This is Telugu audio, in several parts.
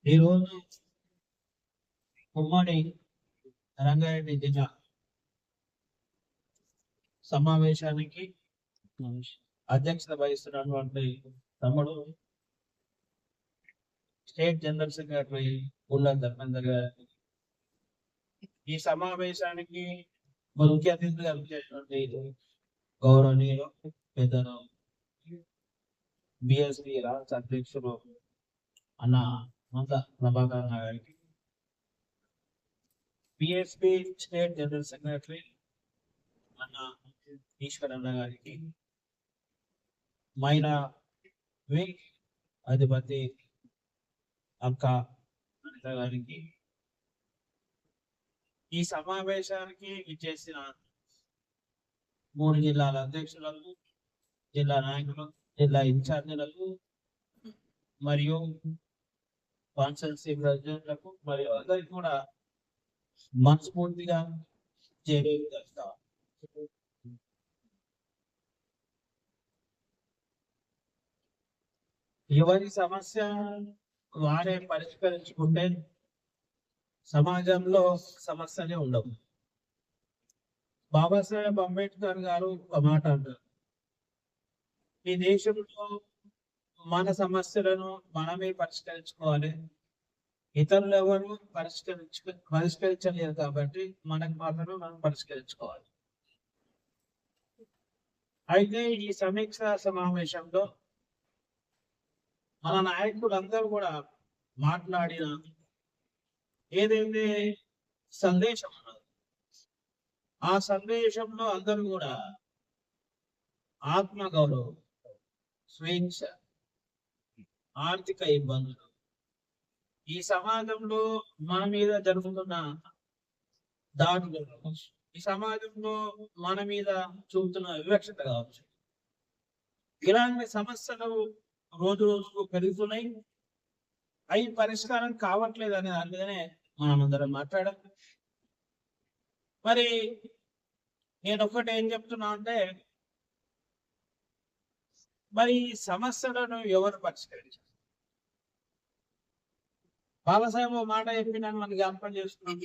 ఈరోజు ఉమ్మడి రంగారెడ్డి జిల్లా సమావేశానికి అధ్యక్షత వహిస్తున్నటువంటి తమ్ముడు స్టేట్ జనరల్ సెక్రటరీ పుల్ల ధర్మేందర్ గారికి, ఈ సమావేశానికి ముఖ్య అతిథిగా వచ్చేటువంటి గౌరవనీయులు పెద్దలు బిఎస్పి రాష్ట్ర అధ్యక్షులు అన్న మంద ప్రభాకర్ గారికి, బిఎస్పి స్టేట్ జనరల్ సెక్రటరీ అన్న ఈశ్వరన్న గారికి, మైనా వింగ్ అధిపతి అక్క అనిత గారికి, ఈ సమావేశానికి ఇచ్చేసిన 3 జిల్లాల అధ్యక్షులకు, జిల్లా నాయకులు, జిల్లా ఇన్ఛార్జీలకు మరియు కాన్స్టిట్యున్సీ ప్రెసిడెంట్లకు మరియు అందరికి కూడా మనస్ఫూర్తిగా చేస్తాం. ఎవరి సమస్య వారే పరిష్కరించుకుంటే సమాజంలో సమస్యలే ఉండవు. బాబాసాహెబ్ అంబేద్కర్ గారు ఒక మాట అంటారు, ఈ దేశంలో మన సమస్యలను మనమే పరిష్కరించుకోవాలి, ఇతరులు ఎవరు పరిష్కరించలేరు కాబట్టి మనకు మాత్రం మనం పరిష్కరించుకోవాలి. అయితే ఈ సమీక్ష సమావేశంలో మన నాయకులందరూ కూడా మాట్లాడిన ఏదైతే సందేశం ఉన్నదో ఆ సందేశంలో అందరూ కూడా ఆత్మగౌరవం, స్వేచ్ఛ, ఆర్థిక ఇబ్బందులు, ఈ సమాజంలో మన మీద జరుగుతున్న దాడులు, ఈ సమాజంలో మన మీద చూపుతున్న వివక్షత కావచ్చు, ఇలాంటి సమస్యలు రోజు రోజుకు పెరుగుతున్నాయి. అవి పరిష్కారం కావట్లేదు అనే దాని మీదనే మనం అందరం మాట్లాడాం. మరి నేను ఒక్కటి ఏం చెప్తున్నా అంటే, మరి ఈ సమస్యలను ఎవరు పరిష్కరించారు? బాబాసాహెబ్ మాట చెప్పి నన్ను మనకి జ్ఞాపకం చేస్తున్నాం,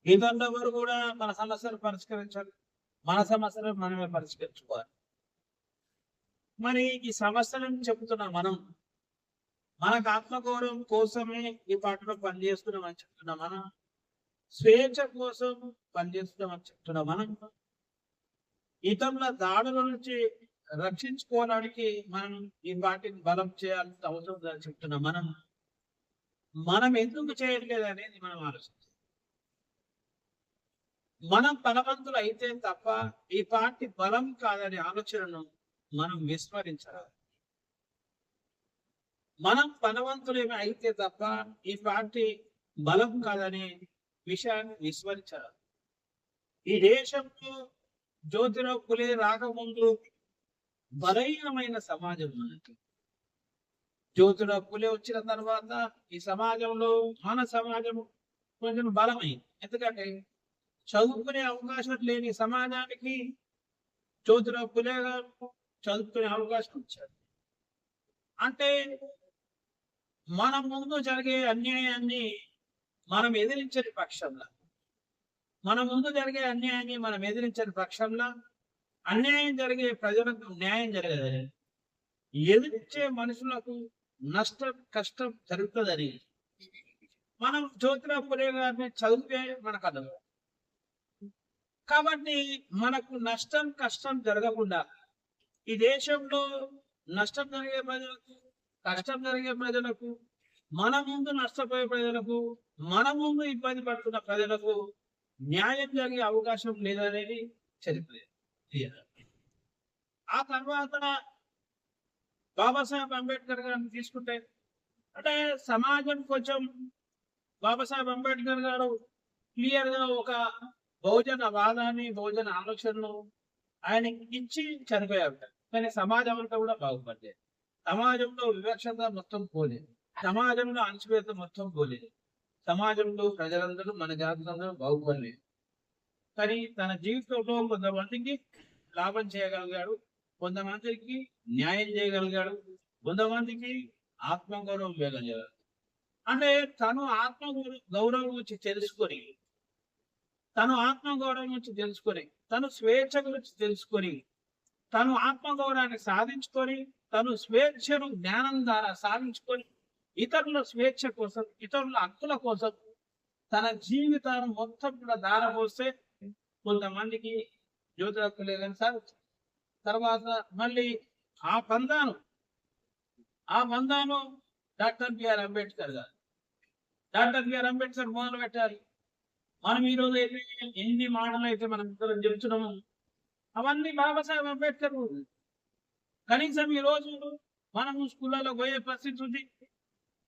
ఇతరులెవరు కూడా మన సమస్యలు పరిష్కరించాలి, మన సమస్యలు మనమే పరిష్కరించుకోవాలి. మరి ఈ సమస్యలను చెబుతున్నా మనం, మనకు ఆత్మగౌరవం కోసమే ఈ పాటలో పనిచేస్తున్నామని చెప్తున్నా మనం, స్వేచ్ఛ కోసం పనిచేస్తున్నామని చెప్తున్నా మనం, ఇతరుల దాడుల నుంచి రక్షించుకోవడానికి మనం ఈ పార్టీని బలం చేయాల్సిన అవసరం ఉందని చెప్తున్నా మనం ఎందుకు చేయట్లేదు అనేది మనం ఆలోచించాలి. మనం బలవంతులు అయితే తప్ప ఈ పార్టీ బలం కాదనే ఆలోచనను మనం విస్మరించాలి. మనం బలవంతులేమి అయితే తప్ప ఈ పార్టీ బలం కాదనే విషయాన్ని విస్మరించాలి. ఈ దేశంలో జ్యోతిరావు పులే రాకముందు బలహీనమైన సమాజం మనకి. జ్యోతిరావు పులే వచ్చిన తర్వాత ఈ సమాజంలో మన సమాజం కొంచెం బలమైంది. ఎందుకంటే చదువుకునే అవకాశం లేని సమాజానికి జ్యోతిరావు పులే గారు చదువుకునే అవకాశం ఇచ్చారు. అంటే మన ముందు జరిగే అన్యాయాన్ని మనం ఎదిరించని పక్షంలో, మన ముందు జరిగే అన్యాయాన్ని మనం ఎదిరించని పక్షంలో అన్యాయం జరిగే ప్రజలకు న్యాయం జరగదని, ఎదిరించే మనుషులకు నష్టం కష్టం జరుగుతుందని మనం జ్యోతిరావు పులే గారిని చదివితే మనకు అర్థం. కాబట్టి మనకు నష్టం కష్టం జరగకుండా ఈ దేశంలో నష్టం జరిగే ప్రజలకు, కష్టం జరిగే ప్రజలకు, మన ముందు నష్టపోయే ప్రజలకు, మన ముందు ఇబ్బంది పడుతున్న ప్రజలకు న్యాయం జరిగే అవకాశం లేదనేది చరిత్ర. ఆ తర్వాత బాబాసాహెబ్ అంబేద్కర్ గారిని తీసుకుంటే, అంటే సమాజం కొంచెం బాబాసాహెబ్ అంబేద్కర్ గారు క్లియర్ గా ఒక బహుజన వాదాన్ని, బహుజన ఆలోచనలు ఆయనకి ఇచ్చి చనిపోయారు. కానీ సమాజం అంతా కూడా బాగుపడలేదు. సమాజంలో వివక్షత మొత్తం పోలేదు, సమాజంలో అణచివేత మొత్తం పోలేదు, సమాజంలో ప్రజలందరూ మన జాతులందరూ బాగుపడలేదు. కానీ తన జీవితంలో కొంతమందికి లాభం చేయగలిగాడు, కొంతమందికి న్యాయం చేయగలిగాడు, కొంతమందికి ఆత్మగౌరవం ఇవ్వగలిగాడు. అంటే తను ఆత్మ గౌరవం గురించి తెలుసుకొని, తను ఆత్మ గౌరవం గురించి తెలుసుకొని, తను స్వేచ్ఛ గురించి తెలుసుకొని, తను ఆత్మగౌరవాన్ని సాధించుకొని, తను స్వేచ్ఛను జ్ఞానం ద్వారా సాధించుకొని, ఇతరుల స్వేచ్ఛ కోసం, ఇతరుల హక్కుల కోసం తన జీవితాన్ని మొత్తం కూడా దారపోస్తే కొంతమందికి జ్యోతి హక్కు లేదని సార్. తర్వాత మళ్ళీ ఆ బంధాను డాక్టర్ బిఆర్ అంబేద్కర్ గారు, డాక్టర్ బిఆర్ అంబేద్కర్ మొదలు పెట్టారు. మనం ఈరోజు అయితే ఎన్ని మాటలు అయితే మనం ఇద్దరం చెప్తున్నాము, అవన్నీ బాబాసాహెబ్ అంబేద్కర్. కనీసం ఈ రోజు మనం స్కూళ్ళలో పోయే పరిస్థితి ఉంది,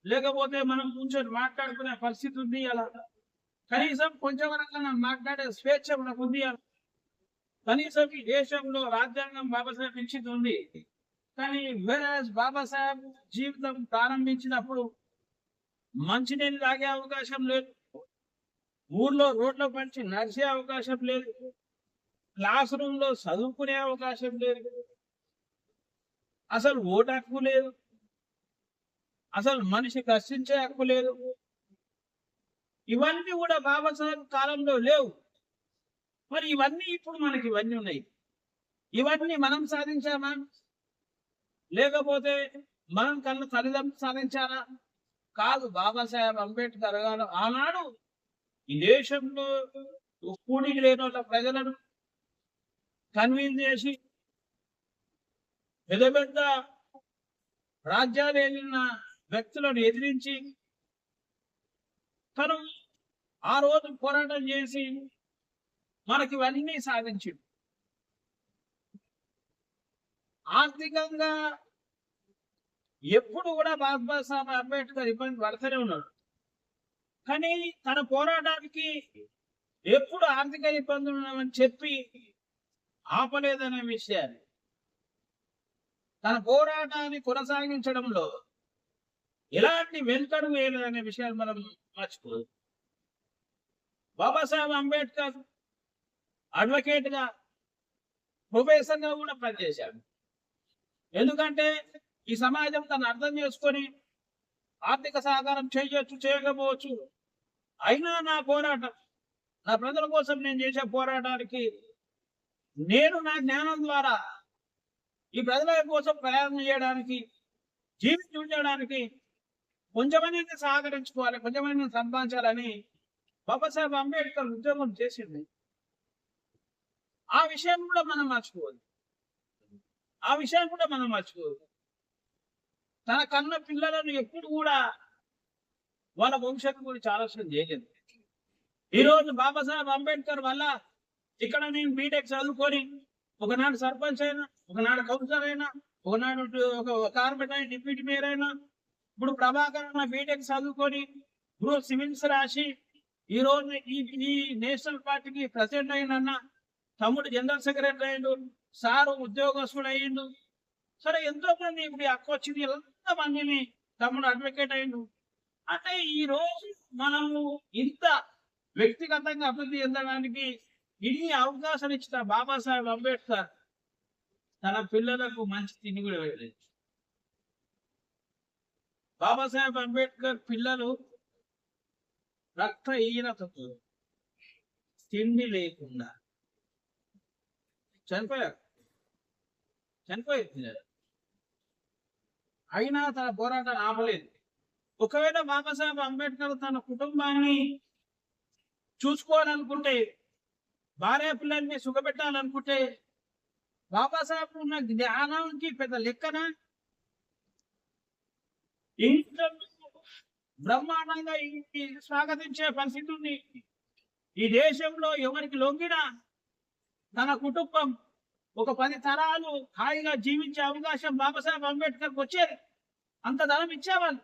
లేకపోతే మనం కూర్చొని మాట్లాడుకునే పరిస్థితి ఉంది. అలా కనీసం కొంచెం మాట్లాడే స్వేచ్ఛ మనకు ఉంది. కనీసం ఈ దేశంలో రాజ్యాంగం బాబాసాహెబ్ ఇచ్చింది ఉంది. కానీ బాబాసాహెబ్ జీవితం ప్రారంభించినప్పుడు మంచినీళ్ళు తాగే అవకాశం లేదు, ఊర్లో రోడ్ల పంచి నడిచే అవకాశం లేదు, క్లాస్ రూమ్ లో చదువుకునే అవకాశం లేదు, అసలు ఓటు హక్కు లేదు, అసలు మనిషి ప్రశ్నించే హక్కు లేదు. ఇవన్నీ కూడా బాబాసాహెబ్ కాలంలో లేవు. మరి ఇవన్నీ ఇప్పుడు మనకి ఇవన్నీ ఉన్నాయి. ఇవన్నీ మనం సాధించామా, లేకపోతే మనం కన్నా తల్లిదండ్రులు సాధించారా? కాదు. బాబాసాహెబ్ అంబేద్కర్ గారు ఆనాడు ఈ దేశంలో కూడికి లేని వాళ్ళ ప్రజలను కన్వీన్ చేసి, పెద్ద పెద్ద రాజ్యాలు వెళ్ళిన వ్యక్తులను ఎదిరించి తను ఆ రోజు పోరాటం చేసి మనకి ఇవన్నీ సాధించింది. ఆర్థికంగా ఎప్పుడు కూడా బాబాసాహెబ్ అంబేద్కర్ ఇబ్బంది పడుతూనే ఉన్నాడు. కానీ తన పోరాటానికి ఎప్పుడు ఆర్థిక ఇబ్బందులు ఉన్నామని చెప్పి ఆపలేదనే విషయాన్ని, తన పోరాటాన్ని కొనసాగించడంలో ఎలాంటి వెనుకడుగు వేయలేదనే విషయాన్ని మనం మర్చిపోదు. బాబాసాహెబ్ అంబేద్కర్ అడ్వకేట్ గా, ప్రొఫెసర్ గా కూడా పనిచేశాడు. ఎందుకంటే ఈ సమాజం తను అర్థం చేసుకొని ఆర్థిక సహకారం చేయొచ్చు, చేయకపోవచ్చు, అయినా నా పోరాటం, నా ప్రజల కోసం నేను చేసే పోరాటానికి నేను నా జ్ఞానం ద్వారా ఈ ప్రజల కోసం ప్రయాణం చేయడానికి, జీవితం ఉండడానికి కొంచెమైనా సహకరించుకోవాలి, కొంచెమైనా సంపాదించాలని బాబాసాహెబ్ అంబేద్కర్ ఉద్యోగం చేసింది. ఆ విషయం కూడా మనం మర్చిపోవద్దు. తన కన్న పిల్లలను ఎప్పుడు కూడా వాళ్ళ భవిష్యత్తు గురించి ఆలోచన చేయలేదు. ఈరోజు బాబాసాహెబ్ అంబేద్కర్ వల్ల ఇక్కడ నేను బీటెక్ చదువుకొని ఒకనాడు సర్పంచ్ అయినా, ఒకనాడు కౌన్సిలర్ అయినా, ఒకనాడు ఒక కార్పొరేట్ అయినా, డిప్యూటీ మేయర్ అయినా, ఇప్పుడు ప్రభాకర్ అన్న బీటెక్ చదువుకొని గ్రూప్ సివిల్స్ రాసి ఈ రోజు ఈ నేషనల్ పార్టీకి ప్రెసిడెంట్ అయిన తమ్ముడు జనరల్ సెక్రటరీ అయ్యిండు, సారు ఉద్యోగస్తుడు అయ్యిండు. సరే, ఎంతో మంది ఇప్పుడు అక్క వచ్చింది, ఎంత మందిని తమ్ముడు అడ్వకేట్ అయ్యిండు. అంటే ఈ రోజు మనము ఇంత వ్యక్తిగతంగా అభివృద్ధి చెందడానికి ఇన్ని అవకాశాలు ఇచ్చిన బాబాసాహెబ్ అంబేద్కర్ తన పిల్లలకు మంచి తిండి కూడా వెళ్ళలేదు. బాబాసాహెబ్ అంబేద్కర్ పిల్లలు రక్తహీనతతో, తిండి లేకుండా చనిపోయారు. అయినా తన పోరాటాన్ని ఆపలేదు. ఒకవేళ బాబాసాహెబ్ అంబేద్కర్ తన కుటుంబాన్ని చూసుకోవాలనుకుంటే, భార్య పిల్లల్ని సుఖపెట్టాలనుకుంటే, బాబాసాహెబ్ ఉన్న జ్ఞానానికి పెద్ద లెక్కన ఇంట్లో బ్రహ్మాండంగా స్వాగతించే పరిస్థితి ఉంది. ఈ దేశంలో ఎవరికి లొంగినా తన కుటుంబం ఒక 10 తరాలు హాయిగా జీవించే అవకాశం బాబాసాహెబ్ అంబేద్కర్కి వచ్చేది. అంత ధనం ఇచ్చేవాళ్ళు.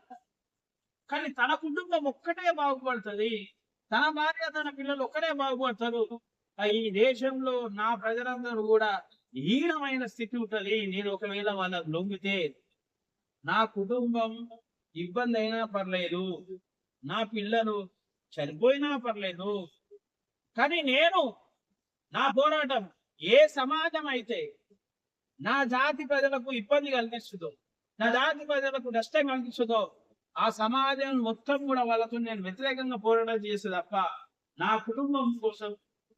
కానీ తన కుటుంబం ఒక్కటే బాగుపడుతుంది, తన భార్య తన పిల్లలు ఒక్కడే బాగుపడతారు. ఈ దేశంలో నా ప్రజలందరూ కూడా హీనమైన స్థితి ఉంటుంది. నేను ఒకవేళ వాళ్ళకు లొంగితే నా కుటుంబం ఇబ్బంది అయినా పర్లేదు, నా పిల్లలు చనిపోయినా పర్లేదు, కానీ నేను నా పోరాటం ఏ సమాజం అయితే నా జాతి ప్రజలకు ఇబ్బంది కలిగిస్తుందో, నా జాతి ప్రజలకు నష్టం కలిగిస్తుందో ఆ సమాజం మొత్తం కూడా వాళ్ళతో నేను వ్యతిరేకంగా పోరాటం చేసే తప్ప నా కుటుంబం కోసం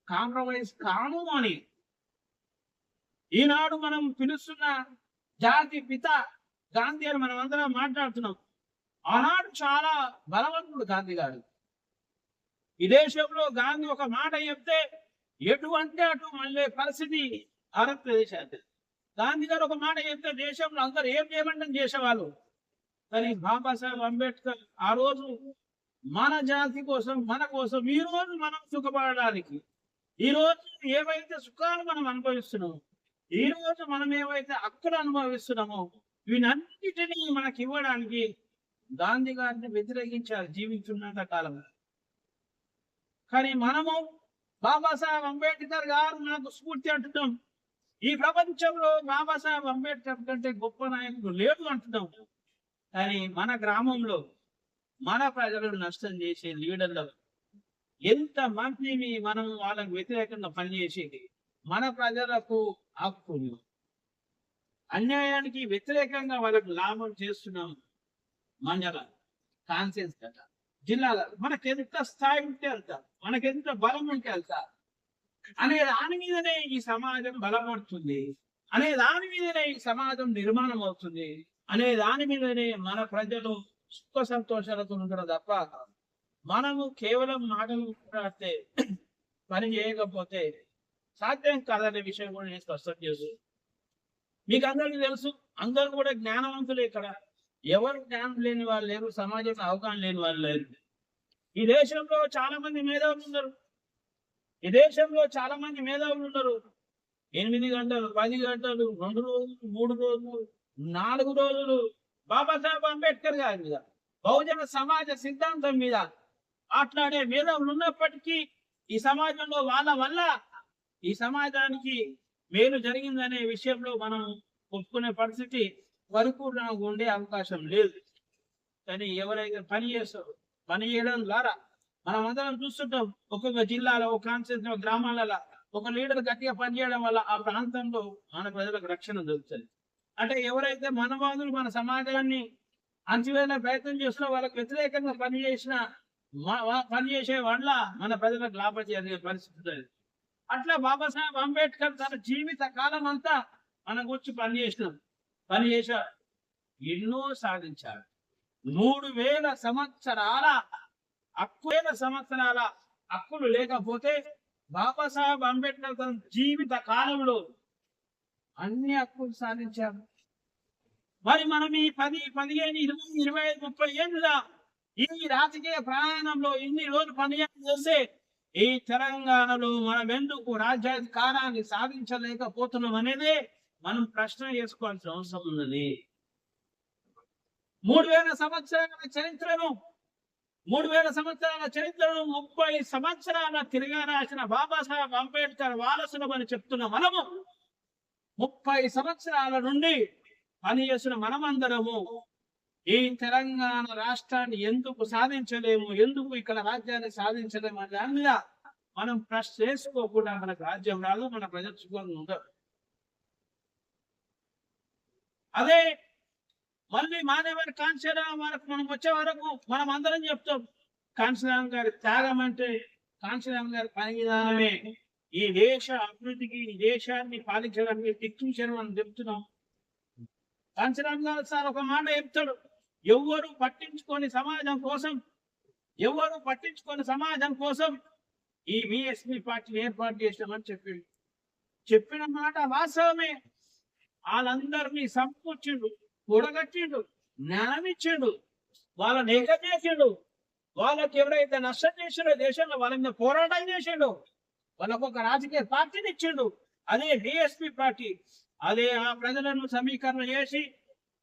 కాంప్రమైజ్ కాను అని ఈనాడు మనం పిలుస్తున్న జాతి పిత గాంధీ అని మనం అందరం మాట్లాడుతున్నాం. ఆనాడు చాలా బలవంతుడు గాంధీ గారు. ఈ దేశంలో గాంధీ ఒక మాట చెప్తే ఎటువంటి అటు మళ్ళీ పరిస్థితి భారతదేశానికి. గాంధీ గారు ఒక మాట చెప్తే దేశంలో అందరూ ఏం చేయమంటే చేసేవాళ్ళు. కానీ బాబాసాహెబ్ అంబేద్కర్ ఆ రోజు మన జాతి కోసం, మన కోసం ఈ రోజు మనం సుఖపడడానికి, ఈ రోజు ఏవైతే సుఖాలు మనం అనుభవిస్తున్నామో, ఈ రోజు మనం ఏవైతే హక్కులు అనుభవిస్తున్నామో వీనన్నిటినీ మనకి ఇవ్వడానికి గాంధీ గారిని వ్యతిరేకించారు జీవించున్నంత కాలం. కానీ మనము బాబాసాహెబ్ అంబేద్కర్ గారు నాకు స్ఫూర్తి అంటున్నాం. ఈ ప్రపంచంలో బాబాసాహెబ్ అంబేద్కర్ కంటే గొప్ప నాయకుడు లేడు అంటున్నాం. కానీ మన గ్రామంలో మన ప్రజలను నష్టం చేసే లీడర్లు ఎంత మందిని మనం వాళ్ళకు వ్యతిరేకంగా పనిచేసేది. మన ప్రజలకు హక్కులు అన్యాయానికి వ్యతిరేకంగా వాళ్ళకు లాభం చేస్తున్నాం. మండల కాన్సెన్స్ కట జిల్లాల మనకెంత స్థాయి ఉంటే వెళ్తా, మనకెంత బలం ఉంటే వెళ్తా అనే దాని మీదనే ఈ సమాజం బలపడుతుంది, అనే దాని మీదనే ఈ సమాజం నిర్మాణం అవుతుంది, అనే దాని మీదనే మన ప్రజలు సుఖ సంతోషాలతో ఉంటారు తప్ప మనము కేవలం మాటలు మాట్లాడితే పని చేయకపోతే సాధ్యం కాదనే విషయం కూడా నేను స్పష్టం చేస్తూ, మీకు అందరికీ తెలుసు, అందరూ కూడా జ్ఞానవంతులు. ఇక్కడ ఎవరు జ్ఞానం లేని వాళ్ళు లేరు, సమాజంలో అవగాహన లేని వాళ్ళు లేరు. ఈ దేశంలో చాలా మంది మేధావులు ఉన్నారు. ఈ దేశంలో చాలా మంది మేధావులు ఉన్నారు. 8 గంటలు, 10 గంటలు, 2 రోజులు, 3 రోజులు, 4 రోజులు బాబాసాహెబ్ అంబేద్కర్ గారి మీద, బహుజన సమాజ సిద్ధాంతం మీద మాట్లాడే మేధావులు ఉన్నప్పటికీ ఈ సమాజంలో వాళ్ళ వల్ల ఈ సమాజానికి మేలు జరిగిందనే విషయంలో మనం ఒప్పుకునే పరిస్థితి పరిపూర్ణంగా ఉండే అవకాశం లేదు. కానీ ఎవరైతే పని చేస్తారో పని చేయడం ద్వారా మనం అందరం చూస్తుంటాం. ఒక్కొక్క జిల్లాలో, ఒక కాన్స్టిట్యూన్సీ గ్రామాలలో ఒక లీడర్ గట్టిగా పనిచేయడం వల్ల ఆ ప్రాంతంలో మన ప్రజలకు రక్షణ దొరుకుతుంది. అంటే ఎవరైతే మనవాదులు మన సమాజాన్ని అంచివేసే ప్రయత్నం చేస్తున్నా వాళ్ళకి వ్యతిరేకంగా పనిచేసే వల్ల మన ప్రజలకు లాభం జరిగే పరిస్థితి. అట్లా బాబాసాహెబ్ అంబేద్కర్ తన జీవిత కాలం అంతా మన గురించి పనిచేశారు, ఎన్నో సాధించారు. 3000 సంవత్సరాల హక్కులు లేకపోతే బాబాసాహెబ్ అంబేద్కర్ తన జీవిత కాలంలో అన్ని హక్కులు సాధించారు. మరి మనం ఈ 10, 15, 20, 25, 30 ఏళ్ళుగా ఈ రాజకీయ ప్రయాణంలో ఇన్ని రోజులు పనిచేస్తే ఈ తెలంగాణలో మనం ఎందుకు రాజ్యాధికారాన్ని సాధించలేకపోతున్నాం అనేది మనం ప్రశ్న చేసుకోవాల్సిన అవసరం ఉన్నది. 3000 సంవత్సరాల చరిత్రను 30 సంవత్సరాల తిరిగా రాసిన బాబాసాహెబ్ అంబేద్కర్ వారసులమని చెప్తున్న మనము 30 సంవత్సరాల నుండి పనిచేసిన మనమందరము ఈ తెలంగాణ రాష్ట్రాన్ని ఎందుకు సాధించలేము, ఎందుకు ఇక్కడ రాజ్యాన్ని సాధించలేము అనే దాని మీద మనం ప్రశ్న చేసుకోకుండా మనకు రాజ్యం రాదు, మన ప్రజలు సుఖంగా ఉండదు. అదే మళ్ళీ మాధవన్ కాంశీరామ్ వరకు మనం వచ్చే వరకు మనం అందరం చెప్తాం కాంశీరామ్ గారి త్యాగం అంటే, కాంశీరామ్ గారి పని విధానమే ఈ దేశ అభివృద్ధికి, ఈ దేశాన్ని పాలించడానికి దిక్సూచన మనం చెప్తున్నాం. కాంశీరామ్ గారు సార్ ఒక మాట చెప్తాడు, ఎవరు పట్టించుకొని సమాజం కోసం ఈ బిఎస్పీ పార్టీని ఏర్పాటు చేసినామని చెప్పిన మాట వాస్తవమే. వాళ్ళందరినీ సమకూర్చిండు, కూడగట్టిండు, జ్ఞానం ఇచ్చిండు, వాళ్ళని ఏకచేసిండు. వాళ్ళకి ఎవరైతే నష్టం చేసిండో దేశంలో వాళ్ళ మీద పోరాటం చేసిండు, వాళ్ళకు ఒక రాజకీయ పార్టీని ఇచ్చిండు. అదే బిఎస్పీ పార్టీ. అదే ఆ ప్రజలను సమీకరణ చేసి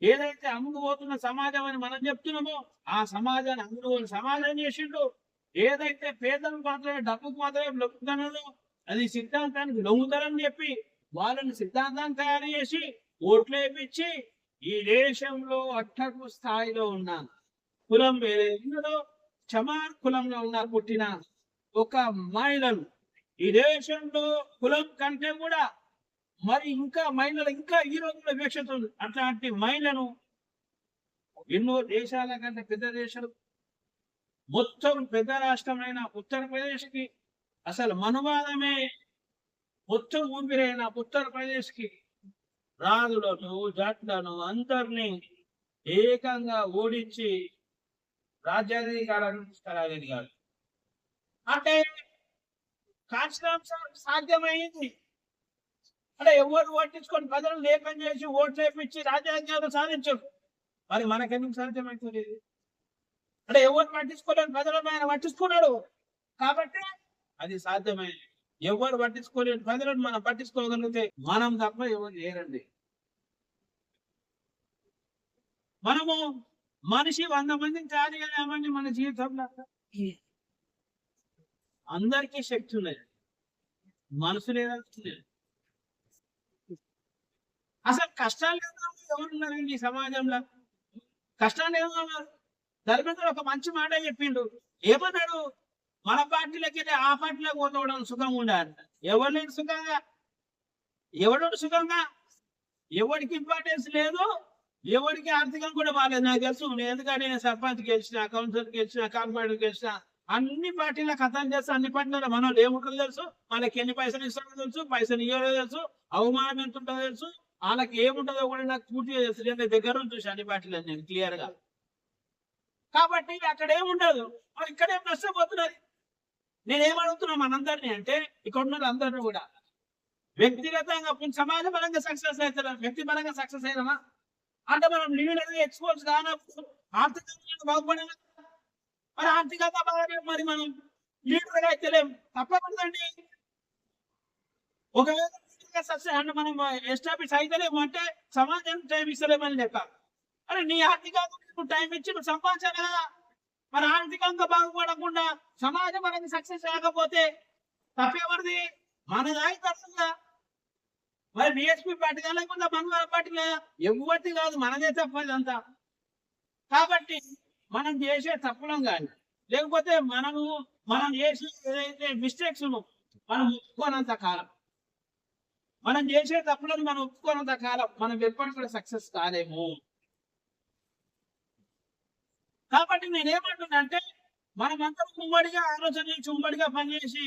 ఏదైతే అమ్ముకుపోతున్న సమాజం అని మనం చెప్తున్నామో ఆ సమాజాన్ని అమ్ముడుపోని సమాజం చేసిండు. ఏదైతే పేదలకు మాత్రమే, డబ్బుకు మాత్రమే లొంగుతానో అది సిద్ధాంతానికి లొంగుతారని చెప్పి వాళ్ళని సిద్ధాంతాన్ని తయారు చేసి ఓట్లు వేయించి ఈ దేశంలో అట్టకు స్థాయిలో ఉన్న కులం వేరేలో చమార్ కులంలో ఉన్న పుట్టిన ఒక మహిళలు ఈ దేశంలో కులం కంటే కూడా మరి ఇంకా మహిళలు ఇంకా ఈ రోజుల్లో వివక్షత ఉంది. అట్లాంటి మహిళను ఎన్నో దేశాల కంటే పెద్ద దేశాలు, మొత్తం పెద్ద రాష్ట్రమైన ఉత్తరప్రదేశ్ కి అసలు మనువాదమే మొత్తం ఊపిరైన ఉత్తరప్రదేశ్ కి రాజులను జట్లను అందరినీ ఏకంగా ఓడించి రాజ్యాధికారాన్ని తీసుకురాగలిగాడు. అంటే కాంచనాంశం సాధ్యమైంది. అంటే ఎవరు పట్టించుకొని ప్రజలు లేఖం చేసి ఓట్లు వేపించి రాజ్యాధికారం సాధించరు. మరి మనకెందుకు సాధ్యమవుతుంది? అంటే ఎవరు పట్టించుకోలేని ప్రజలను ఆయన పట్టించుకున్నాడు కాబట్టి అది సాధ్యమైంది. ఎవరు పట్టించుకోలేని ప్రజలను మనం పట్టించుకోగలిగితే మనం తప్ప ఎవరు చేయరండి. మనము మనిషి 100 మందిని చేయగలిగామని మన జీవితంలో అందరికీ శక్తి ఉన్నది, మనసు లేదంటే అసలు కష్టాలు ఎవరున్నారండి ఈ సమాజంలో? కష్టాలు ఏమన్నారు? ధర్మేంద్ర ఒక మంచి మాట చెప్పిండు. ఏమన్నాడు? మన పార్టీలోకి వెళ్ళి ఆ పార్టీలోకి పోతాడు సుఖంగా ఉండాలి. ఎవరు సుఖంగా, ఎవడు సుఖంగా? ఎవరికి ఇంపార్టెన్స్ లేదు, ఎవరికి ఆర్థికంగా కూడా బాగాలేదు. నాకు తెలుసు, ఎందుకంటే నేను సర్పంచ్ గెలిచిన, కౌన్సిలర్ గెలిచిన, కార్పొరేటర్ గెలిచిన, అన్ని పార్టీల కథలు చేస్తే అన్ని పార్టీల మన ఏముంటుందో తెలుసు, మనకి ఎన్ని పైసలు ఇస్తారో తెలుసు, పైసలు ఇవ్వడో తెలుసు, అవమానం ఎంత ఉంటుందో తెలుసు, వాళ్ళకి ఏముంటుందో కూడా నాకు పూర్తిగా తెలుసు. నేను దగ్గర నుంచి చూసి అన్ని పార్టీలు నేను క్లియర్ గా. కాబట్టి అక్కడ ఏముండదు, మరి ఇక్కడేం నష్టపోతున్నది. నేనేమడుగుతున్నా మనందరినీ అంటే, ఇక్కడ ఉన్న అందరినీ కూడా వ్యక్తిగతంగా సమాజ పరంగా సక్సెస్ అవుతారా, వ్యక్తి పరంగా సక్సెస్ అయినా అంటే మనం లీడర్ ఎక్స్పోర్ట్స్ కానప్పుడు ఆర్థికంగా బాగుపడాలి. మరి ఆర్థికంగా బాగా మరి మనం లీడర్గా అయితేలేం, తప్పకూడదండి. ఒకవేళ సక్సెస్ అంటే మనం ఎస్టాబ్లిష్ అయితేలేము అంటే సమాజం టైం ఇస్తలేమని లెక్క. అరే నీ ఆర్థికంగా టైం ఇచ్చి నువ్వు సంపాదించాలి కదా. మరి ఆర్థికంగా బాగుపడకుండా సమాజం అనేది సక్సెస్ కాకపోతే తప్పేవరిది? మనది అవుతుందా? మరి బిఎస్పీ పార్టీ లేకుండా మన పార్టీ ఎవరిది కాదు, మనదే తప్పది అంతా. కాబట్టి మనం చేసే తప్పులం కానీ లేకపోతే మనం చేసే ఏదైతే మిస్టేక్స్ మనం ఒప్పుకోనంత కాలం, మనం చేసే తప్పులను మనం ఒప్పుకోనంత కాలం మనం ఎప్పటికీ కూడా సక్సెస్ కాలేము. కాబట్టి నేనేమంటున్నా అంటే మనమందరం ఉమ్మడిగా ఆలోచన చేసి ఉమ్మడిగా పనిచేసి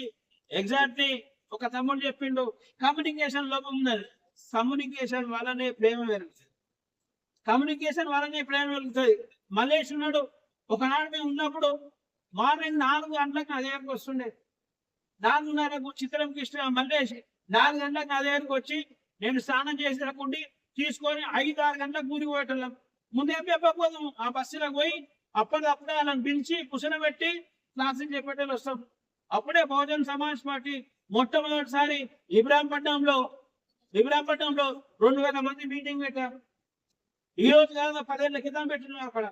ఎగ్జాక్ట్లీ ఒక తమ్ముడు చెప్పిండు, కమ్యూనికేషన్ లోపం ఉన్నది. కమ్యూనికేషన్ వల్లనే ప్రేమ పెరుగుతుంది, కమ్యూనికేషన్ వల్లనే ప్రేమ పెరుగుతుంది. మల్లేష్ ఉన్నాడు, ఒకనాడు మేము ఉన్నప్పుడు మార్నింగ్ 4 గంటలకు నా దగ్గరకు వస్తుండే. 4:30కు చిత్రం కృష్ణ మల్లేష్ 4 గంటలకు నా దగ్గరకు వచ్చి నేను స్నానం చేసినప్పుడు తీసుకొని 5-6 గంటలకు ఊరికి పోయేటోళ్ళం. ముందేం చెప్పకపోదాము, ఆ బస్సులకు పోయి అప్పటికప్పుడే వాళ్ళని పిలిచి కూర్చొని క్లాసులు చెప్పేటోళ్ళు వస్తాం. అప్పుడే బహుజన్ సమాజ్ పార్టీ మొట్టమొదటిసారి ఇబ్రాహీంపట్నంలో 2000 మంది మీటింగ్ పెట్టారు. ఈ రోజు కాదు 10 ఏళ్ల క్రితం పెట్టినాం అక్కడ.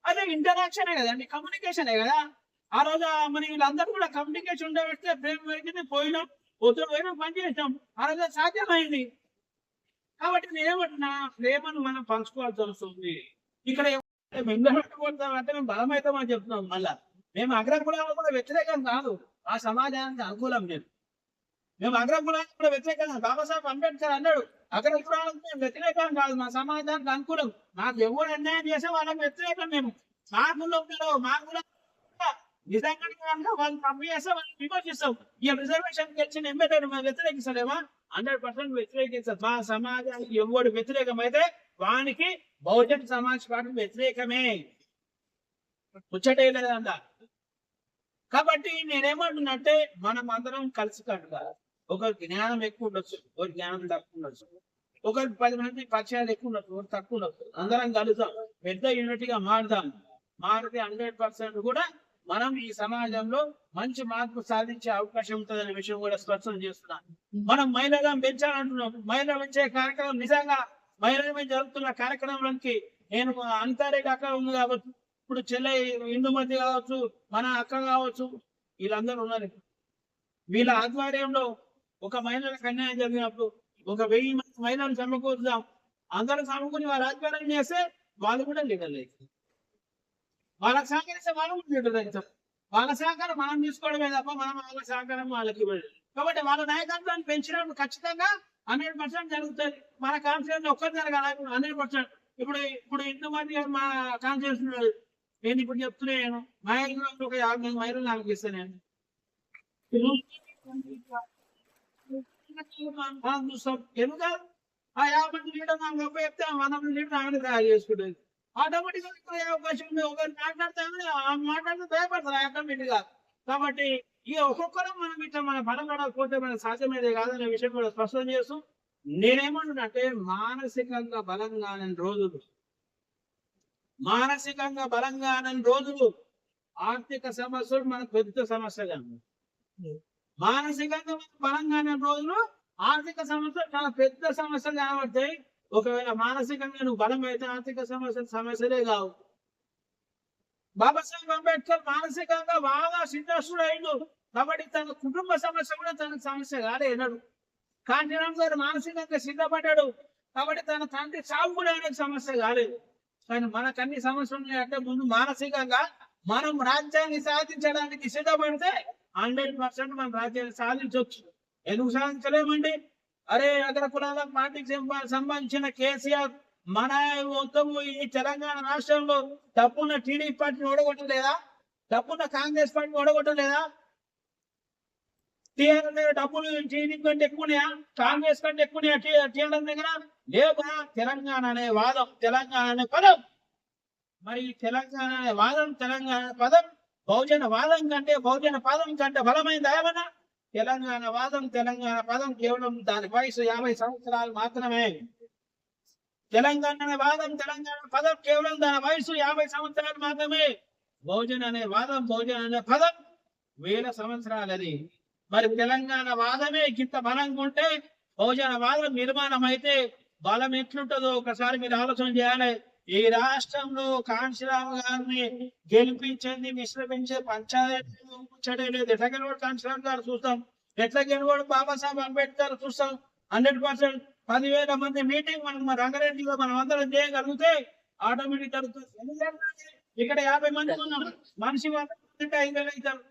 అదే ఇంటరాక్షనే కదండి, కమ్యూనికేషనే కదా. ఆ రోజు మరి వీళ్ళందరూ కూడా కమ్యూనికేషన్ ఉండబెడితే ప్రేమ పెరిగింది, పోయినాం పొద్దున పోయినాం పని చేసాం, ఆ రోజు సాధ్యమైంది. కాబట్టి నేనేమంటున్నా, ప్రేమను మనం పంచుకోవాల్సి వస్తుంది. ఇక్కడ అంటే మేము బలమవుతామని చెప్తున్నాం. మళ్ళా మేము అగ్రకులాలకు కూడా వ్యతిరేకం కాదు, ఆ సమాజానికి అనుకూలం లేదు. మేము అగ్రకులాలకు కూడా వ్యతిరేకంగా, బాబాసాహెబ్ అంబేద్కర్ అన్నాడు అగ్రకులాలకు మేము వ్యతిరేకం కాదు, మా సమాజానికి అనుకూలం. నాకు ఎవరు అన్యాయం చేసే వాళ్ళకి వ్యతిరేకం. మేము మా కులం నిజంగా వాళ్ళు తప్పు చేస్తే వాళ్ళని విమర్శిస్తాం. ఈ రిజర్వేషన్ గెలిచిన ఎంబెడ్ మేము వ్యతిరేకిస్తలేమా? 100% వ్యతిరేకిస్తాం. మా సమాజానికి ఎవరు వ్యతిరేకమైతే వానికి బహుజన్ సమాజ్ పార్టీ వ్యతిరేకమే, ముచ్చటే లేదంట. కాబట్టి నేనేమంటున్నట్టే మనం అందరం కలిసి కట్టుగా, ఒకరి జ్ఞానం ఎక్కువ ఉండొచ్చు, ఒకరి జ్ఞానం తక్కువ ఉండొచ్చు, ఒకరికి 10 మంది పరిచయాలు ఎక్కువ ఉండొచ్చు, ఒకరు తక్కువ ఉండొచ్చు. అందరం కలుద్దాం, పెద్ద యూనిట్గా మారుదాం. మారితే 100% కూడా మనం ఈ సమాజంలో మంచి మార్పు సాధించే అవకాశం ఉంటుందనే విషయం కూడా స్పష్టం చేస్తున్నాను. మనం మహిళలను పెంచాలంటున్నాం. మహిళలు పెంచే కార్యక్రమం నిజంగా మహిళల మీద జరుగుతున్న కార్యక్రమానికి నేను అనితారెడ్డి అక్క ఉంది కాబట్టి, ఇప్పుడు చెల్లె ఇందుమతి కావచ్చు, మన అక్క కావచ్చు, వీళ్ళందరూ ఉన్నారు. వీళ్ళ ఆధ్వర్యంలో ఒక మహిళలకు అన్యాయం జరిగినప్పుడు 1000 మంది మహిళలు సమకూరుదాం. అందరూ సమకూరి వాళ్ళ ఆధ్వర్యం చేస్తే వాళ్ళు కూడా లీడర్లు అవుతారు. వాళ్ళకి సహకరిస్తే వాళ్ళు కూడా లీడర్లు అవుతారు. వాళ్ళ సహకారం మనం తీసుకోవడమే తప్ప మనం వాళ్ళ సహకారం వాళ్ళకి ఇవ్వలేదు. కాబట్టి వాళ్ళ నాయకత్వాన్ని పెంచినప్పుడు ఖచ్చితంగా 100% జరుగుతుంది. మన కాన్ఫిడెన్స్ ఒక్కరి జరగాలి, 100%. ఇప్పుడు ఇప్పుడు ఇంతమంది మా కాన్షియస్ నేను ఇప్పుడు చెప్తున్నాను మా ఇంట్లో ఒక 50 మైళ్ళు నాకు ఇస్తాను నేను మనం చూస్తాం ఎందుకు ఆ 50 లీటర్ నాకు గొప్ప చెప్తే 100 లీటర్ ఆమె తయారు చేసుకుంటుంది ఆటోమేటిక్ గా అవకాశం ఉంది ఒకరు మాట్లాడితే మాట్లాడితే భయపడతారు ఆటోమేటిక్ గా కాబట్టి ఇక ఒక్కొక్కరు మనం ఇట్లా మన బలపడకపోతే మనకు సాధ్యమేదే కాదనే విషయం కూడా స్పష్టం చేస్తూ నేనేమంటున్నంటే మానసికంగా బలంగానే రోజులు మానసికంగా బలంగానే రోజులు ఆర్థిక సమస్యలు మనకు పెద్ద సమస్యగా మానసికంగా బలంగానే రోజులు ఆర్థిక సమస్యలు చాలా పెద్ద సమస్యలు కనబడతాయి ఒకవేళ మానసికంగా నువ్వు బలం అయితే ఆర్థిక సమస్యలే కావు బాబాసాహెబ్ అంబేద్కర్ మానసికంగా బాగా సిద్ధస్తుడు అయిండు కాబట్టి తన కుటుంబ సమస్య కూడా తనకు సమస్య కాలేనాడు కాంచీరామ్ గారు మానసికంగా సిద్ధపడ్డాడు కాబట్టి తన తండ్రి చావు కూడా ఆయనకు సమస్య కాలేదు కానీ మనకు అన్ని సమస్యలు ఉన్నాయంటే ముందు మానసికంగా మనం రాజ్యాన్ని సాధించడానికి సిద్ధపడితే 100% మనం రాజ్యాన్ని సాధించవచ్చు ఎందుకు సాధించలేమండి అరే అగ్ర కులాల పార్టీకి సంబంధించిన కేసీఆర్ మన మొత్తం ఈ తెలంగాణ రాష్ట్రంలో డబ్బున్న టీడీపీ పార్టీని ఓడగొట్టలేదా డబ్బున్న కాంగ్రెస్ పార్టీని ఓడగొట్టలేదా టీఆర్ఎస్ డబ్బులు టీడీపీ కంటే ఎక్కువనా కాంగ్రెస్ కంటే ఎక్కువనా టీఆర్ఎస్ దగ్గర లేక తెలంగాణ అనే వాదం తెలంగాణ అనే పదం మరి తెలంగాణ అనే వాదం తెలంగాణ పదం బహుజన వాదం కంటే బహుజన పదం కంటే బలమైంది ఏమన్నా తెలంగాణ వాదం తెలంగాణ పదం కేవలం దాని వయసు 50 సంవత్సరాలు మాత్రమే తెలంగాణ అనే వాదం తెలంగాణ పదం కేవలం దాని వయసు 50 సంవత్సరాలు మాత్రమే బహుజన అనే వాదం బహుజన అనే పదం 1000 సంవత్సరాలది మరి తెలంగాణ వాదమే ఇంత బలంగా ఉంటే బహుజన వాదం నిర్మాణం అయితే బలం ఎట్లుంటుందో ఒకసారి మీరు ఆలోచన చేయాలి ఈ రాష్ట్రంలో కాంశీరామ్ గారిని గెలిపించింది విశ్రమించే పంచాయతీ ముచ్చటే లేదు ఎట్లా గెలవాడు కాంశీరామ్ గారు చూస్తాం ఎట్లా గెలవాడు బాబాసాహెబ్ అంబేద్కర్ చూస్తాం 100% 10,000 మంది మీటింగ్ మనం రంగారెడ్డిలో మనం అందరం చేయగలిగితే ఆటోమేటిక్ జరుగుతుంది ఇక్కడ 50 మంది ఉన్నాం మనిషి 5,000 అవుతారు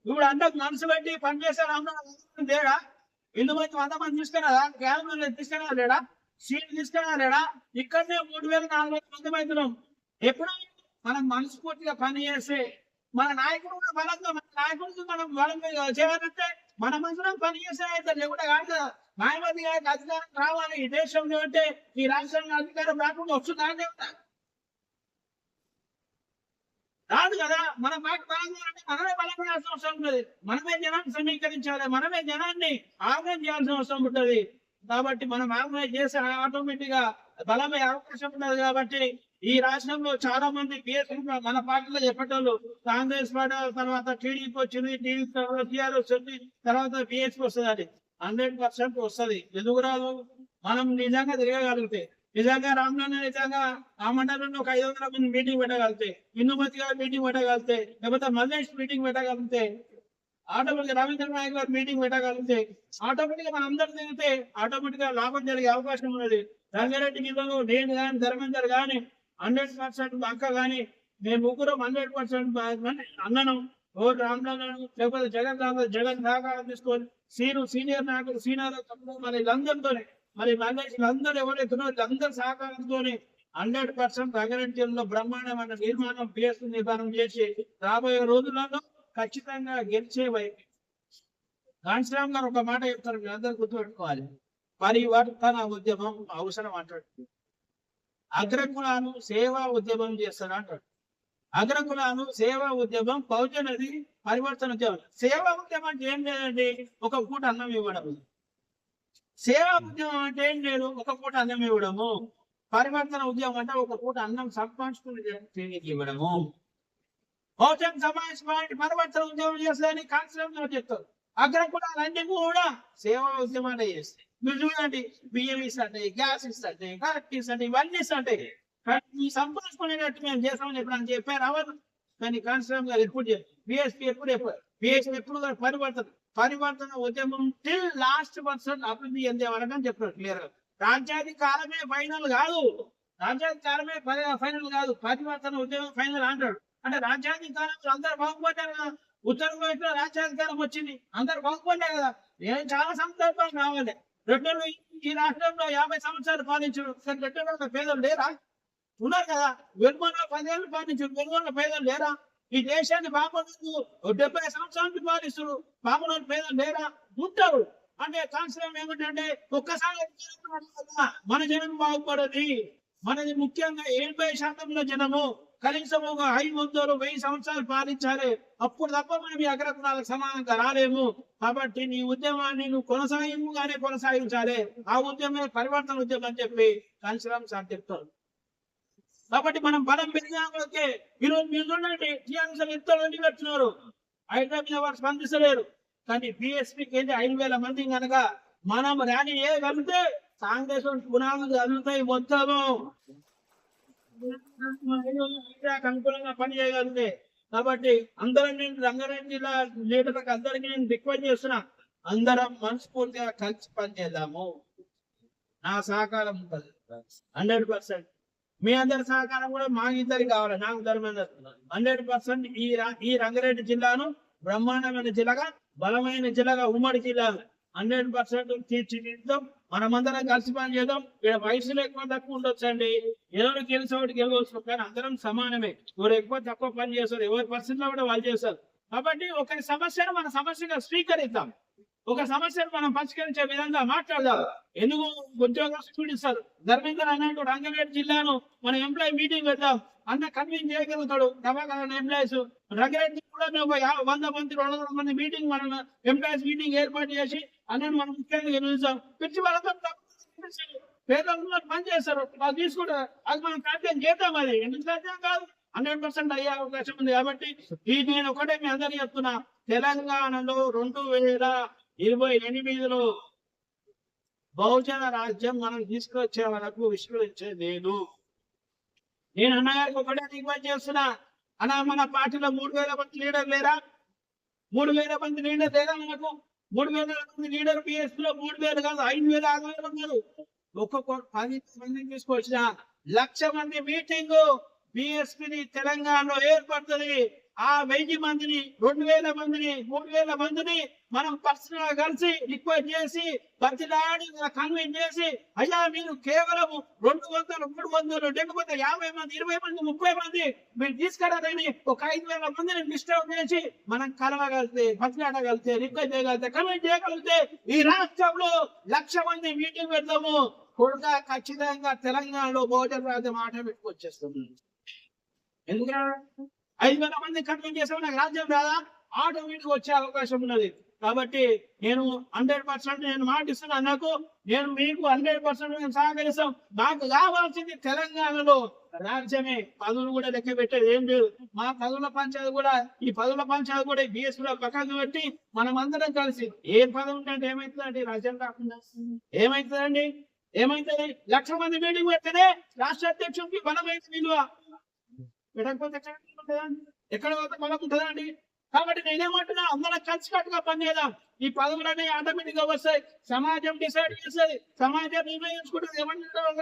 ఇప్పుడు అందరికి మనసు పెట్టి పనిచేశారు అందరూ లేడా ఇల్లు మంది 100 మంది తీసుకున్నారా గ్యాస్ తీసుకున్నా లేడా సీట్లు తీసుకున్నా లేడా ఇక్కడనే 3,400 మంది అవుతున్నాం ఎప్పుడు మనం మనస్ఫూర్తిగా పని చేస్తే మన నాయకుడు కూడా బలంగా మన నాయకుడికి మనం బలంగా చేయాలంటే మన మనసులో పని చేసే అయితే లేకుండా కాదు కదా న్యాయవాది గారికి అధికారం రావాలి ఈ దేశంలో అంటే ఈ రాష్ట్రంలో అధికారం రాకుండా వస్తుందా రాదు కదా మన మాట బలంగా అంటే మనమే బలంగా చేయాల్సిన అవసరం ఉంటుంది మనమే జనాన్ని సమీకరించాలి మనమే జనాన్ని ఆర్గనైజ్ చేయాల్సిన అవసరం ఉంటుంది కాబట్టి మనం ఆర్గనైజ్ చేస్తే ఆటోమేటిక్ గా బలమే అవకాశం ఉన్నది కాబట్టి ఈ రాష్ట్రంలో చాలా మంది మన పార్టీలో చెప్పేటోళ్ళు కాంగ్రెస్ పార్టీ తర్వాత టీడీపీ వచ్చింది టీడీపీ తర్వాత టీఆర్ఎస్ వచ్చింది తర్వాత బిఎస్పీ వస్తుంది 100% వస్తుంది ఎందుకు రాదు మనం నిజంగా తిరగగలిగితే నిజంగా రామ్లోనే నిజంగా ఆ మండలంలో ఒక 500 మంది మీటింగ్ పెట్టగలిగితే ఇందుమతి గారు మీటింగ్ పెట్టగలిగితే లేకపోతే మల్లేష్ మీటింగ్ పెట్టగలిగితే ఆటోమేటిక్ రవీంద్ర నాయక్ గారు మీటింగ్ పెట్టగలిగితే ఆటోమేటిక్ గా మనం అందరూ తిరిగితే ఆటోమేటిక్ గా లాభం జరిగే అవకాశం ఉన్నది రంగారెడ్డి జిల్లాలో నేను కానీ ధర్మేందర్ కానీ 100% అక్క కానీ మేము ముగ్గురు 100% అన్నను ఓ రామ్లాల్ లేకపోతే జగన్ సహకారం తీసుకొని సీనియర్ నాయకులు సీనియర్ మరి వీళ్ళందరితో మరి వీళ్ళందరూ ఎవరైతే అందరి సహకారంతో 100% రంగారెడ్డి జిల్లాలో బ్రహ్మాండమైన నిర్మాణం పిఎస్ నిర్మాణం చేసి రాబోయే రోజులలో ఖచ్చితంగా గెలిచే వైపు కాంశీరామ్ గారు ఒక మాట చెప్తారు మీరు అందరూ గుర్తుపెట్టుకోవాలి పరివర్తన ఉద్యమం అవసరం అంటాడు అగ్రకులాలు సేవా ఉద్యమం చేస్తారు అంటాడు అగ్రకులాలు సేవా ఉద్యమం బహుజనది పరివర్తన ఉద్యమం సేవా ఉద్యమం అంటే ఏం లేదండి ఒక పూట అన్నం ఇవ్వడం సేవా ఉద్యమం అంటే ఏం లేదు ఒక పూట అన్నం ఇవ్వడము పరివర్తన ఉద్యమం అంటే ఒక పూట అన్నం సంపాదించుకుని ఇవ్వడము బహుజన సమాజ్ పార్టీ పరివర్తన ఉద్యమం చేస్తారని కాంశీరామ్ గారు చెప్తారు అగ్రకులాలన్నీ కూడా సేవా ఉద్యమాలే చేస్తాయి మీరు చూడండి బియ్యం ఇస్తాంటే గ్యాస్ ఇస్తాంటే కరెక్ట్ ఇస్తాంటే ఇవన్నీ ఇస్తాంటే ఈ సంపాదించుకునేటట్టు మేము చేస్తామని ఎప్పుడు చెప్పారు అవరు కానీ కాంశీరామ్ గారు ఎప్పుడు బిఎస్పీ ఎప్పుడు పరివర్తన ఉద్యమం టిల్ లాస్ట్ పర్సెంట్ అభివృద్ధి చెందే వరకు చెప్పారు క్లియర్ గా రాజ్యాధికారమే ఫైనల్ కాదు రాజ్యాధికారమే ఫైనల్ కాదు పరివర్తన ఉద్యమం ఫైనల్ అంటాడు అంటే రాజ్యాధికారం అందరు బాగుపడ్డారు కదా ఉత్తరప్రదేశ్ లో రాజ్యాధికారం వచ్చింది అందరు బాగుపడ్డారు కదా నేను చాలా సందర్భాలు కావాలి రెడ్డిలు ఈ రాష్ట్రంలో 50 సంవత్సరాలు పాలించారు. రెడ్డిలో పేదలు లేరా? ఉన్నారు కదా. వెలుగులో 10 ఏళ్ళు పాలించారు. వెలుగులో పేదలు లేరా? ఈ దేశాన్ని బాగుపడుతూ 70 సంవత్సరాలు పాలిస్తారు. బాగున్న పేదలు లేరా? ఉంటారు. అంటే కాన్సెప్ట్ ఏమిటంటే ఒక్కసారి మన జనం బాగుపడది. మనది ముఖ్యంగా 70% జనము కనీసం ఒక 500-1000 సంవత్సరాలు పాలించాలి. అప్పుడు తప్ప మనం ఈ అగ్రకులాలకు సమానంగా రాలేము. కాబట్టి నీ ఉద్యమాన్ని నువ్వు కొనసాగింపుగానే కొనసాగించాలి. ఆ ఉద్యమే పరివర్తన ఉద్యమం అని చెప్పి కాన్సీరామ్ సార్ చెప్తారు. కాబట్టి మనం బలం పెరిగినాకే ఈరోజు మీరు చూడండి, టీఆర్ఎస్ ఎంతో పెడుతున్నారు. హైదరాబాద్ మీద వారు స్పందిస్తలేరు. కానీ బిఎస్పీకి ఏంటి 5,000 మంది కనుక మనం ర్యాలీ చేయగలిగితే కాంగ్రెస్ పునాదులు అందుతాయి. మొత్తము అనుకూలంగా పని చేయగలిగితే. కాబట్టి అందరం నేను రంగారెడ్డి జిల్లా లీడర్లకు అందరికీ నేను రిక్వెస్ట్ చేస్తున్నా, అందరం మనస్ఫూర్తిగా కలిసి పనిచేద్దాము. నా సహకారం ఉంటుంది 100%. మీ అందరి సహకారం కూడా మా ఇద్దరికి కావాలి. నాకు ధర్మేందర్ 100% ఈ రంగారెడ్డి జిల్లాను బ్రహ్మాండమైన జిల్లాగా, బలమైన జిల్లాగా, ఉమ్మడి జిల్లా 100% తీర్చిదిద్దాం. మనమందరం కలిసి పని చేద్దాం. ఇక్కడ వయసులో ఎక్కువ తక్కువ ఉండొచ్చు అండి. ఎవరు గెలిచేవాడు గెలవచ్చు, కానీ అందరం సమానమే. ఎవరు ఎక్కువ తక్కువ పని చేస్తారు, ఎవరి పరిస్థితిలో కూడా వాళ్ళు చేస్తారు. కాబట్టి ఒక సమస్యను మన సమస్యగా స్వీకరిద్దాం. ఒక సమస్యను మనం పరిష్కరించే విధంగా మాట్లాడదాం. ఎందుకు ఉద్యోగాలు చూపిస్తారు. ధర్మేందర్ అన్నట్టు రంగారెడ్డి జిల్లాను మన ఎంప్లాయీ మీటింగ్ పెడదాం. అంత కన్వీన్ చేయగలుగుతాడు ప్రభాకర్ ఎంప్లాయీస్. రంగారెడ్డి కూడా 100 మంది 200 మంది మీటింగ్ మన ఎంప్లాయీస్ మీటింగ్ ఏర్పాటు చేసి అన్నట్టు మనం ముఖ్యంగా నిలుస్తాం. పిచ్చి వాళ్ళతో పేదలు పని చేస్తారు, వాళ్ళు తీసుకుంటారు. అది మనం సాధ్యం చేద్దాం. అది ఎందుకు సాధ్యం కాదు? 100% అయ్యే అవకాశం ఉంది. కాబట్టి నేను ఒకటే మీ అందరికీ చెప్తున్నా, తెలంగాణలో 2028లో బహుజన రాజ్యం మనం తీసుకొచ్చే వరకు విశ్వసించే లేదు. నేను అన్నగారికి ఒకటే రిక్వెస్ట్ చేస్తున్నా, అన్న మన పార్టీలో 3,000 మంది లీడర్ లేరా? 3,000 మంది లీడర్ లేరా? మనకు 3,000 మంది లీడర్ బిఎస్పీలో 3,000 కాదు 5,000 6,000 ఉన్నారు. ఒక్కొక్క 10 మందిని తీసుకొచ్చిన 1,00,000 మంది మీటింగ్ బిఎస్పీని తెలంగాణలో ఏర్పడుతుంది. ఆ 1000 మందిని 2,000 మందిని 3,000 మందిని మనం పర్సనల్ గా కలిసి రిక్వెస్ట్ చేసి బతిలాడి కన్విన్స్ చేసి, అయ్యా మీరు కేవలం 200 300 లేకపోతే 50 మంది 20 మంది 30 మంది మీరు తీసుకురాదని ఒక 5,000 మందిని డిస్టర్బ్ చేసి మనం కలవగలిగితే, బతిలాడగలిగితే, రిక్వెస్ట్ చేయగలిగితే, కన్విన్స్ చేయగలిగితే ఈ రాష్ట్రంలో 1,00,000 మంది మీటింగ్ పెడతాము. కూడా ఖచ్చితంగా తెలంగాణలో బహుజన రాజ్యం ఆటోమేటిక్ వచ్చేస్తుంది. ఎందుకంటే 5,000 మంది కన్విన్స్ చేసాము, నాకు రాజ్యం రాదా? ఆటోమేటిక్ వచ్చే అవకాశం ఉన్నది. కాబట్టి నేను 100% నేను మాటిస్తున్నా. నాకు నేను మీకు 100% నేను సహకరిస్తాం. నాకు కావాల్సింది తెలంగాణలో రాజ్యమే. పదవులు కూడా లెక్క పెట్టేది ఏం లేదు. మా పదవుల పంచాయతీ కూడా ఈ బిఎస్పీలో పక్కన పెట్టి మనం అందరం కలిసి ఏ పదవి ఉంటే ఏమవుతుందండి? రాజ్యం రాకుండా ఏమవుతుందండి? ఏమైతుంది? 1,00,000 మంది మీటింగ్ పెడితేనే రాష్ట్ర అధ్యక్షుడికి బలమైన విలువ. పెట్టకపోతే ఎక్కడ బలం ఉంటుందండి? కాబట్టి నేనేమంటున్నా, అందరం కలిసికట్టుగా పనిచేద్దాం. ఈ పదవులన్నీ ఆటోమేటిక్ గా వస్తాయి. సమాజం డిసైడ్ చేస్తుంది, సమాజం నిర్ణయించుకుంటుంది. ఏమంటారు?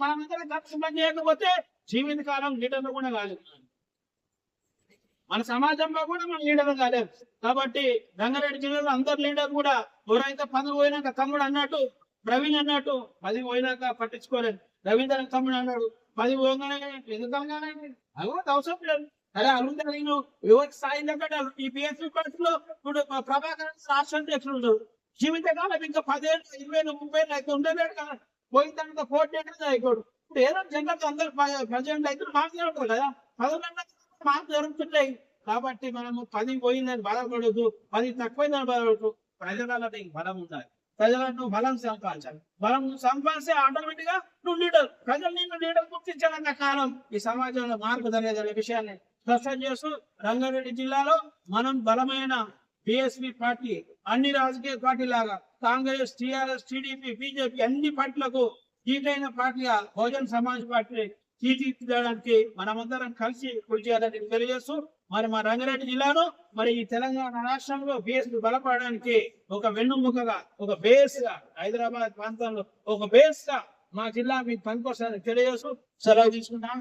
మనమందరం కలిసి పని చేయకపోతే జీవితకాలం లీడర్లు కూడా కాలేదు. మన సమాజంలో కూడా మన లీడర్లు కాలేదు. కాబట్టి రంగారెడ్డి జిల్లాలో అందరు లీడర్ కూడా ఎవరైతే పదవి పోయినాక తమ్ముడు అన్నట్టు, ప్రవీణ్ అన్నట్టు 10 పోయినాక పట్టించుకోలేదు. రవీంద్ర తమ్ముడు అన్నాడు 10 పోగానే ఎందుకంగానే అవి అవసరం లేదు. అరే అరుంధ నేను ఎవరికి స్థాయి తగ్గట్టు ఈ పిఎస్పీ పరిస్థితిలో ఇప్పుడు ప్రభాకర్ రాష్ట్ర అధ్యక్షుడు జీవితకాలం ఇంకా 10 ఏళ్ళు 20 ఏళ్ళు 30 ఏళ్ళు అయితే ఉండలేడు కదా. పోయిన తర్వాత 40 ఏళ్ళు అయిపోడు. ఇప్పుడు ఏదో జనరల్ అందరు ప్రజెంట్ అయితే మాకు ఉంటారు కదా, 10 మాకు జరుగుతుంటాయి. కాబట్టి మనము 10 పోయిందని బాధపడదు, 10 తక్కువైందని బాధపడదు. ప్రజలలో బలం ఉండాలి. ప్రజలను బలం సంపాదించాలి. బలం సంపాదిస్తే ఆటోమేటిక్ గా నువ్వు లీడర్. ప్రజలు నిన్ను లీడర్ గుర్తించాలన్న కాలం ఈ సమాజంలో మార్పు జరిగేదనే విషయాన్ని స్పష్టం చేస్తూ, రంగారెడ్డి జిల్లాలో మనం బలమైన బిఎస్పీ పార్టీ అన్ని రాజకీయ పార్టీ లాగా కాంగ్రెస్, టిఆర్ఎస్, టీడీపీ, బీజేపీ అన్ని పార్టీలకు తీటైన పార్టీగా బహుజన్ సమాజ్ పార్టీ తీర్చిదిద్దడానికి మనమందరం కలిసి కృషి చేయాలని తెలియజేస్తూ, మరి మా రంగారెడ్డి జిల్లాలో మరి ఈ తెలంగాణ రాష్ట్రంలో బిఎస్పీ బలపడడానికి ఒక వెన్నుముకగా, ఒక బేస్ గా, హైదరాబాద్ ప్రాంతంలో ఒక బేస్ గా మా జిల్లా మీకు పనికొస్తుందని తెలియజేస్తూ సెలవు తీసుకుంటాం.